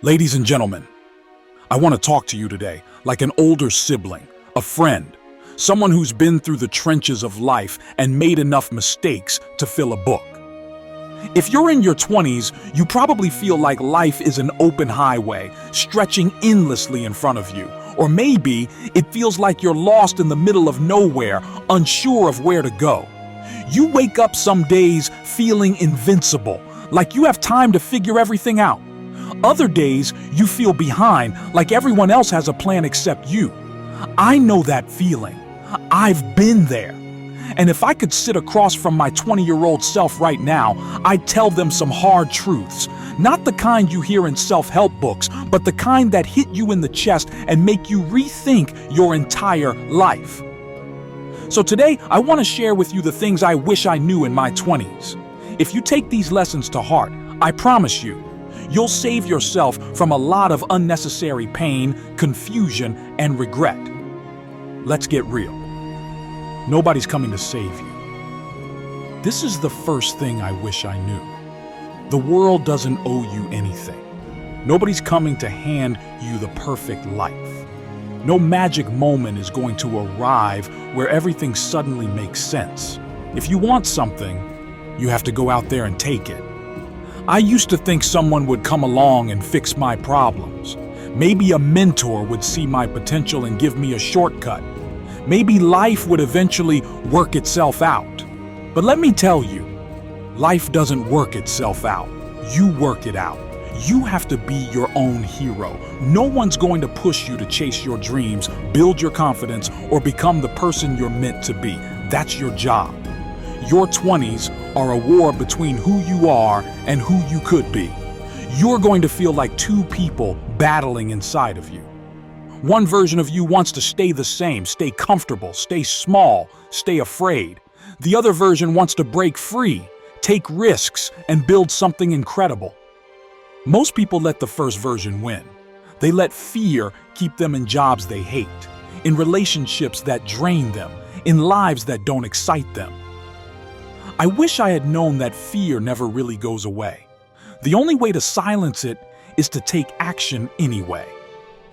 Ladies and gentlemen, I want to talk to you today like an older sibling, a friend, someone who's been through the trenches of life and made enough mistakes to fill a book. If you're in your 20s, you probably feel like life is an open highway, stretching endlessly in front of you. Or maybe it feels like you're lost in the middle of nowhere, unsure of where to go. You wake up some days feeling invincible, like you have time to figure everything out. Other days, you feel behind, like everyone else has a plan except you. I know that feeling. I've been there. And if I could sit across from my 20-year-old self right now, I'd tell them some hard truths. Not the kind you hear in self-help books, but the kind that hit you in the chest and make you rethink your entire life. So today, I want to share with you the things I wish I knew in my 20s. If you take these lessons to heart, I promise you'll save yourself from a lot of unnecessary pain, confusion, and regret. Let's get real. Nobody's coming to save you. This is the first thing I wish I knew. The world doesn't owe you anything. Nobody's coming to hand you the perfect life. No magic moment is going to arrive where everything suddenly makes sense. If you want something, you have to go out there and take it. I used to think someone would come along and fix my problems. Maybe a mentor would see my potential and give me a shortcut. Maybe life would eventually work itself out. But let me tell you, life doesn't work itself out. You work it out. You have to be your own hero. No one's going to push you to chase your dreams, build your confidence, or become the person you're meant to be. That's your job. Your 20s are a war between who you are and who you could be. You're going to feel like two people battling inside of you. One version of you wants to stay the same, stay comfortable, stay small, stay afraid. The other version wants to break free, take risks, and build something incredible. Most people let the first version win. They let fear keep them in jobs they hate, in relationships that drain them, in lives that don't excite them. I wish I had known that fear never really goes away. The only way to silence it is to take action anyway.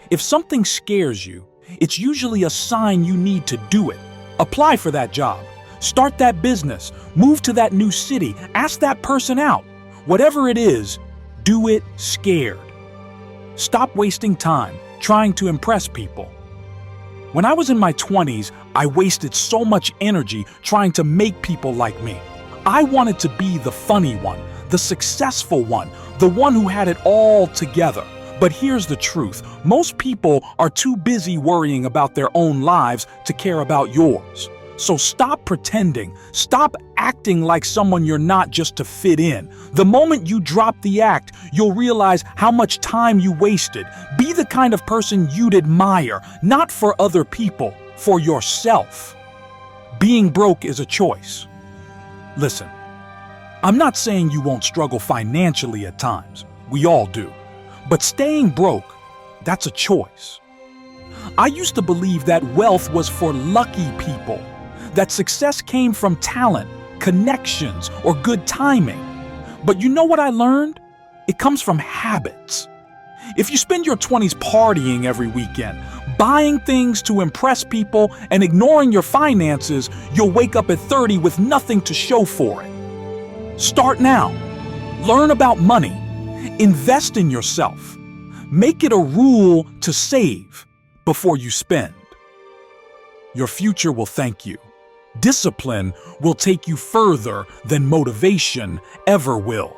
If something scares you, it's usually a sign you need to do it. Apply for that job, start that business, move to that new city, ask that person out. Whatever it is, do it scared. Stop wasting time trying to impress people. When I was in my 20s, I wasted so much energy trying to make people like me. I wanted to be the funny one, the successful one, the one who had it all together. But here's the truth. Most people are too busy worrying about their own lives to care about yours. So stop pretending. Stop acting like someone you're not just to fit in. The moment you drop the act, you'll realize how much time you wasted. Be the kind of person you'd admire, not for other people, for yourself. Being broke is a choice. Listen, I'm not saying you won't struggle financially at times. We all do. But staying broke, that's a choice. I used to believe that wealth was for lucky people, that success came from talent, connections, or good timing. But you know what I learned? It comes from habits. If you spend your 20s partying every weekend, buying things to impress people, and ignoring your finances, you'll wake up at 30 with nothing to show for it. Start now. Learn about money. Invest in yourself. Make it a rule to save before you spend. Your future will thank you. Discipline will take you further than motivation ever will.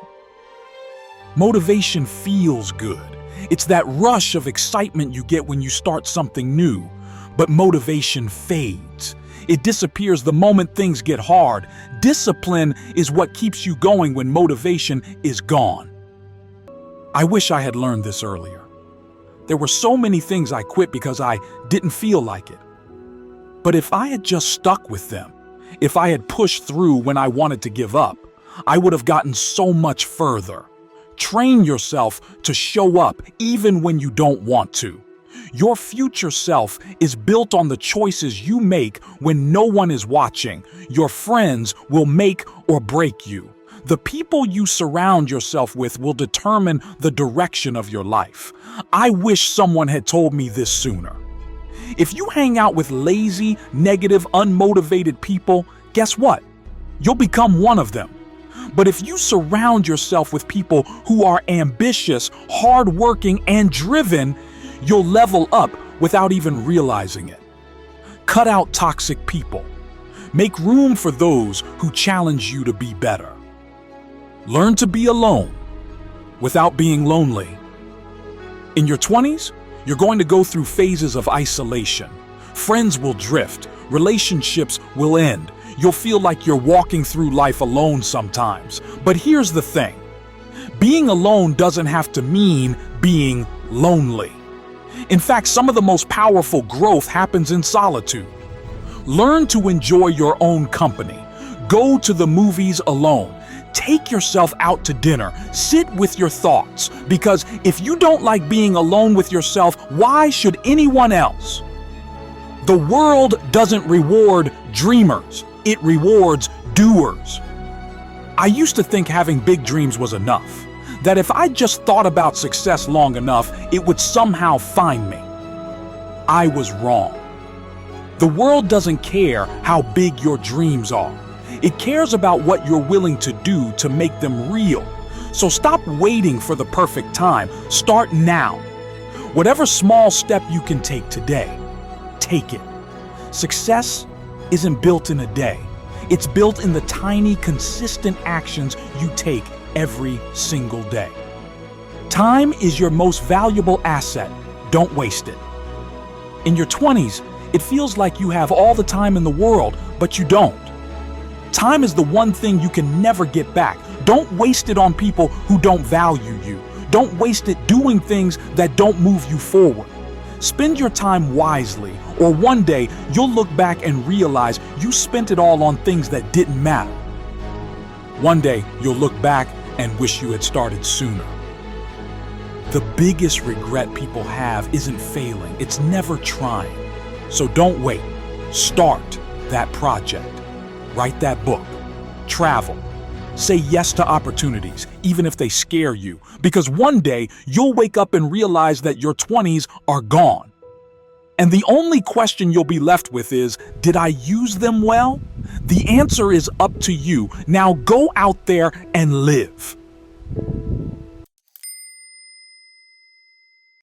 Motivation feels good. It's that rush of excitement you get when you start something new. But motivation fades. It disappears the moment things get hard. Discipline is what keeps you going when motivation is gone. I wish I had learned this earlier. There were so many things I quit because I didn't feel like it. But if I had just stuck with them, if I had pushed through when I wanted to give up, I would have gotten so much further. Train yourself to show up even when you don't want to. Your future self is built on the choices you make when no one is watching. Your friends will make or break you. The people you surround yourself with will determine the direction of your life. I wish someone had told me this sooner. If you hang out with lazy, negative, unmotivated people, guess what? You'll become one of them. But if you surround yourself with people who are ambitious, hardworking, and driven, you'll level up without even realizing it. Cut out toxic people. Make room for those who challenge you to be better. Learn to be alone without being lonely. In your 20s, you're going to go through phases of isolation. Friends will drift, relationships will end. You'll feel like you're walking through life alone sometimes. But here's the thing. Being alone doesn't have to mean being lonely. In fact, some of the most powerful growth happens in solitude. Learn to enjoy your own company. Go to the movies alone. Take yourself out to dinner. Sit with your thoughts. Because if you don't like being alone with yourself, why should anyone else? The world doesn't reward dreamers. It rewards doers. I used to think having big dreams was enough. That if I just thought about success long enough, it would somehow find me. I was wrong. The world doesn't care how big your dreams are. It cares about what you're willing to do to make them real. So stop waiting for the perfect time. Start now. Whatever small step you can take today, take it. Success isn't built in a day. It's built in the tiny, consistent actions you take every single day. Time is your most valuable asset. Don't waste it. In your 20s, it feels like you have all the time in the world, but you don't. Time is the one thing you can never get back. Don't waste it on people who don't value you. Don't waste it doing things that don't move you forward. Spend your time wisely, or one day you'll look back and realize you spent it all on things that didn't matter. One day you'll look back and wish you had started sooner. The biggest regret people have isn't failing, it's never trying. So don't wait. Start that project. Write that book. Travel. Say yes to opportunities, even if they scare you, because one day you'll wake up and realize that your 20s are gone. And the only question you'll be left with is, did I use them well? The answer is up to you. Now go out there and live.